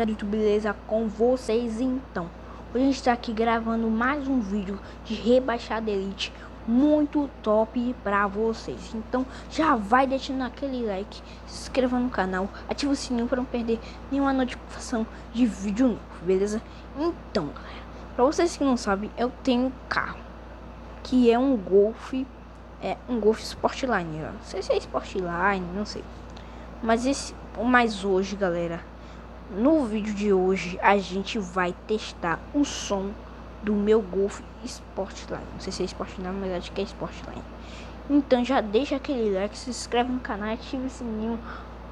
galera do YouTube, beleza com vocês? Então, hoje a gente está aqui gravando mais um vídeo de Rebaixada Elite muito top pra vocês. Então já vai deixando aquele like, se inscreva no canal, ativa o sininho para não perder nenhuma notificação de vídeo novo, beleza? Então galera, pra vocês que não sabem, eu tenho um carro que é um Golf, Sportline, não sei se é Sportline, não sei. Mas hoje, galera, no vídeo de hoje a gente vai testar o som do meu Golf Sportline. Não sei se é Sportline, mas acho que é Sportline. Então já deixa aquele like, se inscreve no canal e ativa o sininho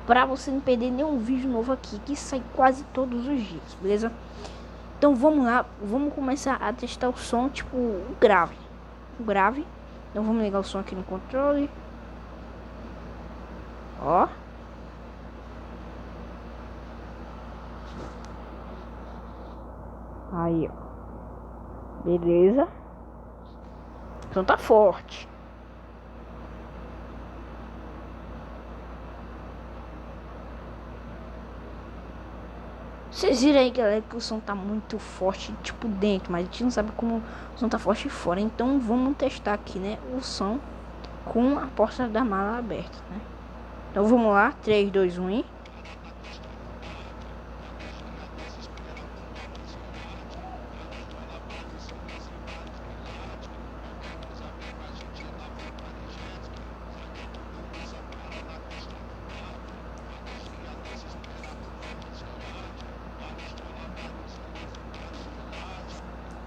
pra você não perder nenhum vídeo novo aqui, que sai quase todos os dias, beleza? Então vamos lá, vamos começar a testar o som, tipo o grave. Então vamos ligar o som aqui no controle. Ó. Aí, ó. Beleza. Então tá forte. Vocês viram aí, galera, que o som tá muito forte, tipo, dentro. Mas a gente não sabe como o som tá forte fora. Então vamos testar aqui, né, o som com a porta da mala aberta, né? Então vamos lá. 3, 2, 1 e...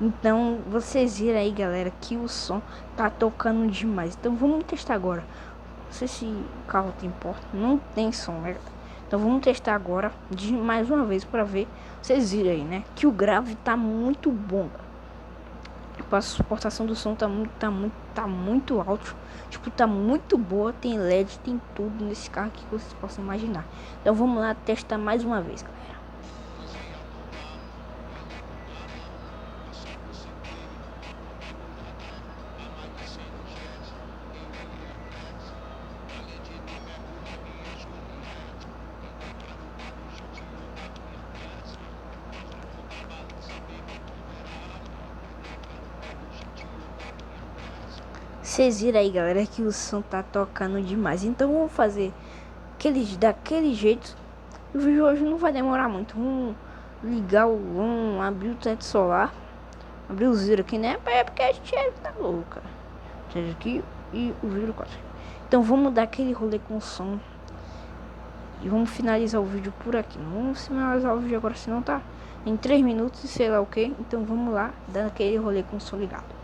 Então vocês viram aí, galera, que o som tá tocando demais. Então vamos testar agora. Não sei se o carro tem porta, não tem som, né? Então vamos testar agora de mais uma vez para ver. Vocês viram aí, né, que o grave tá muito bom. A suportação do som tá muito alto. Tipo, tá muito boa. Tem LED, tem tudo nesse carro aqui que vocês possam imaginar. Então vamos lá testar mais uma vez, galera. Vocês viram aí, galera, que o som tá tocando demais. Então vamos fazer daquele jeito. O vídeo hoje não vai demorar muito. Vamos ligar vamos abrir o teto solar. Abrir o vidro aqui, né? É porque a gente tá louca. Aqui e o vidro 4. Então vamos dar aquele rolê com o som. E vamos finalizar o vídeo por aqui. Não vamos finalizar o vídeo agora, senão tá em 3 minutos e sei lá o que. Então vamos lá, dando aquele rolê com o som ligado.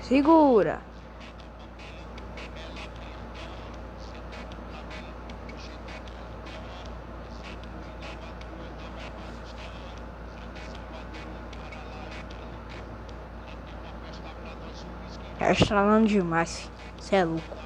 Segura. Tá estralando demais. Cê é louco.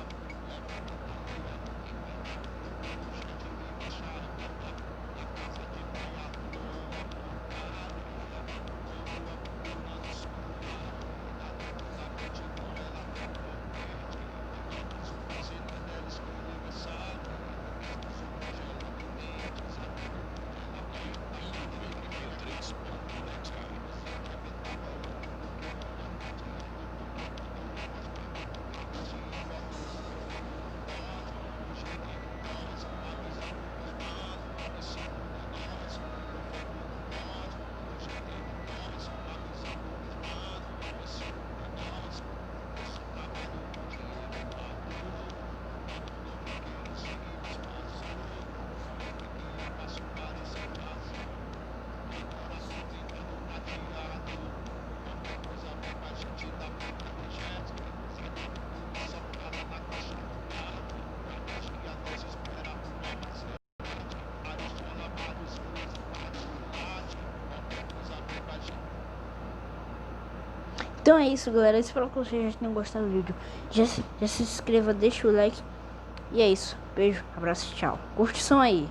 Então é isso, galera. Espero que vocês já tenham gostado do vídeo. Já se inscreva, deixa o like. E é isso. Beijo, abraço, tchau. Curte o som aí.